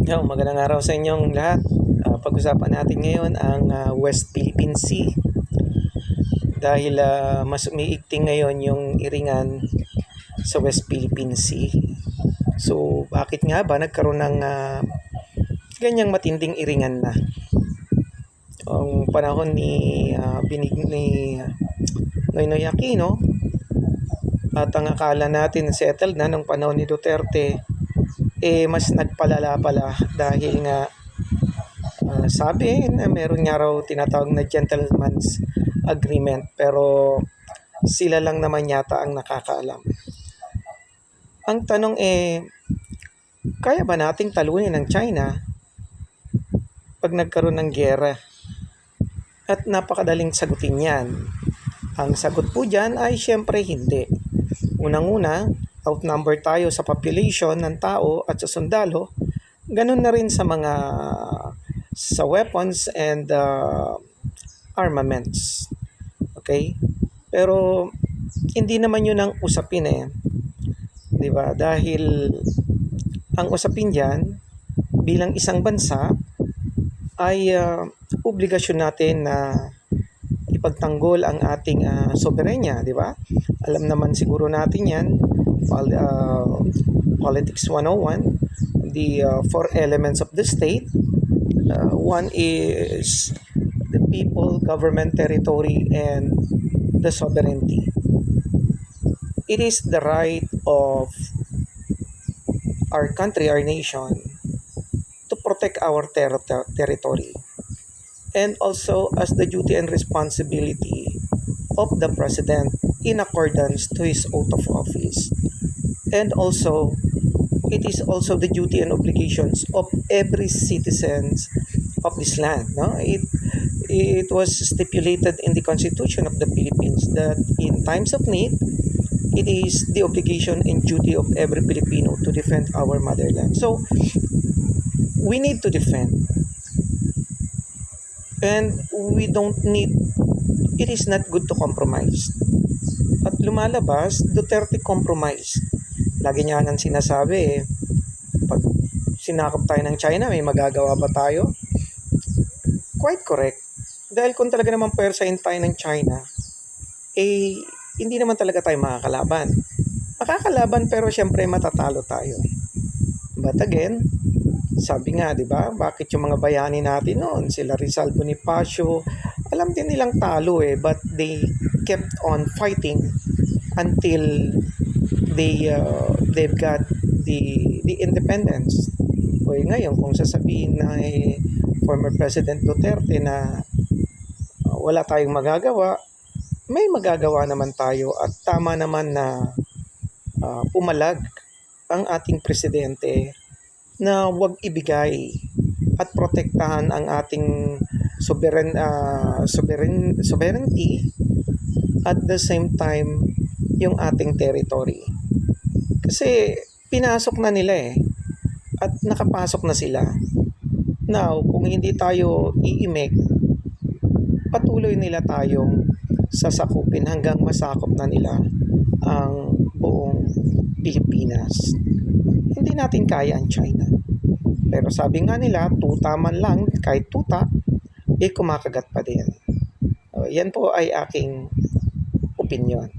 Magandang araw sa inyong lahat. Pag-usapan natin ngayon ang West Philippine Sea dahil mas umiigting ngayon yung iringan sa West Philippine Sea. So, bakit nga ba nagkaroon ng ganyang matinding iringan na? Ang panahon ni Noynoy Aquino at ang akala natin settled na nung panahon ni Duterte, mas nagpalala pala dahil nga sabi na meron nga raw tinatawag na gentleman's agreement, pero sila lang naman yata ang nakakaalam. Ang tanong kaya ba nating talunin ng China pag nagkaroon ng giyera? At napakadaling sagutin yan. Ang sagot po dyan ay syempre hindi. Unang-una, outnumber tayo sa population ng tao at sa sundalo. Ganun na rin sa weapons and armaments. Okay? Pero hindi naman yun ang usapin 'Di ba? Dahil ang usapin diyan bilang isang bansa ay obligasyon natin na ipagtanggol ang ating soberenya, 'di ba? Alam naman siguro natin 'yan. Politics 101, the four elements of the state. One is the people, government, territory, and the sovereignty. It is the right of our country, our nation, to protect our territory, and also as the duty and responsibility of the president in accordance to his oath of office. And also, it is also the duty and obligations of every citizen of this land. No? It was stipulated in the Constitution of the Philippines that in times of need, it is the obligation and duty of every Filipino to defend our motherland. So, we need to defend. And we don't need, it is not good to compromise. At lumalabas, Duterte compromise. Lagi niya nang sinasabi pag sinakop tayo ng China, may magagawa ba tayo? Quite correct. Dahil kung talaga naman persahin tayo ng China, hindi naman talaga tayo makakalaban. Makakalaban pero syempre matatalo tayo. But again, sabi nga, 'di ba? Bakit yung mga bayani natin noon, sila Rizal Bonifacio, alam din nilang talo but they kept on fighting until they've got the independence. O ngayon kung sasabihin na former President Duterte na wala tayong magagawa, may magagawa naman tayo at tama naman na pumalag ang ating presidente na huwag ibigay at protektahan ang ating sovereignty at the same time yung ating territory. Kasi pinasok na nila at nakapasok na sila. Now, kung hindi tayo iimik, patuloy nila tayong sasakupin hanggang masakop na nila ang buong Pilipinas. Hindi natin kaya ang China. Pero sabi nga nila, tuta man lang, kahit tuta, kumakagat pa din. Yan po ay aking opinion.